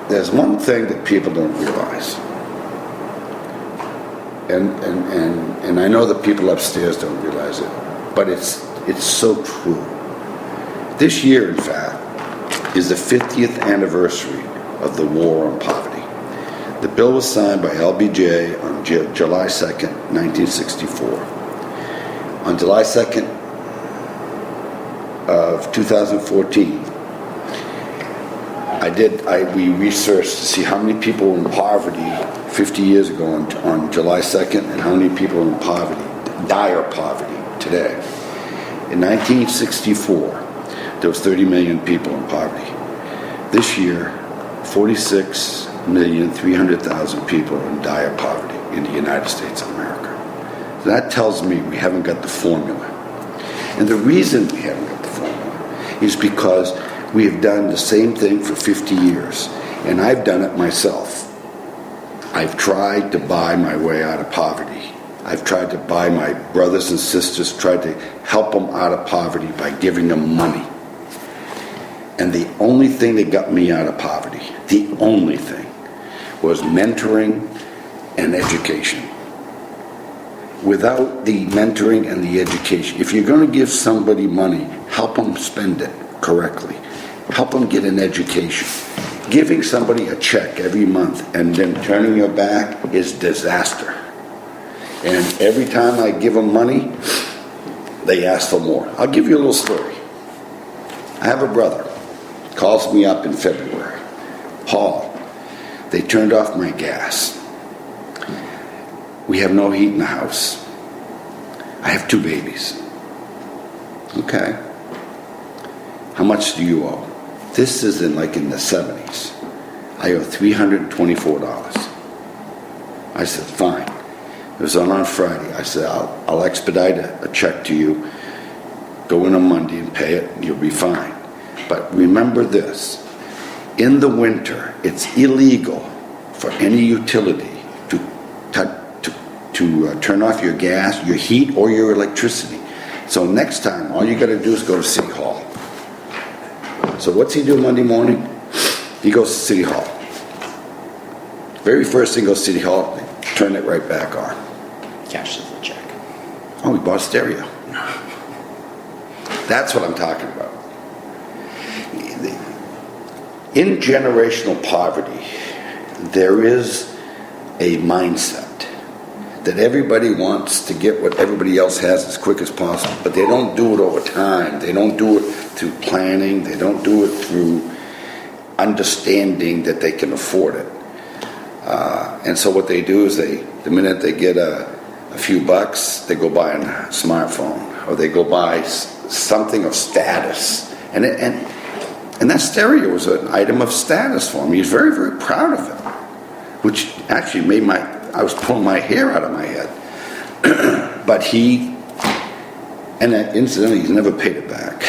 there's one thing that people don't realize, and I know the people upstairs don't realize it, but it's so true. This year, in fact, is the 50th anniversary of the war on poverty. The bill was signed by LBJ on July 2nd, 1964. On July 2nd of 2014, we researched to see how many people were in poverty 50 years ago on July 2nd and how many people are in poverty, dire poverty, today. In 1964, there was 30 million people in poverty. This year, 46,300,000 people are in dire poverty in the United States of America. So that tells me we haven't got the formula. And the reason we haven't got the formula is because we have done the same thing for 50 years. And I've done it myself. I've tried to buy my way out of poverty. I've tried to buy my brothers and sisters, tried to help them out of poverty by giving them money. And the only thing that got me out of poverty, the only thing, was mentoring and education. Without the mentoring and the education, if you're going to give somebody money, help them spend it correctly. Help them get an education. Giving somebody a check every month and then turning your back is disaster. And every time I give them money, they ask for more. I'll give you a little story. I have a brother. Calls me up in February. Paul, they turned off my gas. We have no heat in the house. I have 2 babies. Okay. How much do you owe? This is in the 70s. I owe $324. I said, fine. It was on Friday. I said, I'll expedite a check to you. Go in on Monday and pay it. You'll be fine. But remember this. In the winter, it's illegal for any utility to turn off your gas, your heat, or your electricity. So next time, all you got to do is go to City Hall. So what's he do Monday morning? He goes to City Hall. Very first thing, goes to City Hall, they turn it right back on. Cashes the check. Oh, we bought a stereo. That's what I'm talking about. In generational poverty, there is a mindset that everybody wants to get what everybody else has as quick as possible, but they don't do it over time. They don't do it through planning. They don't do it through understanding that they can afford it. And so what they do is the minute they get a few bucks, they go buy a smartphone, or they go buy something of status. And that stereo was an item of status for him. He was very, very proud of it, which actually made I was pulling my hair out of my head. But incidentally, he's never paid it back.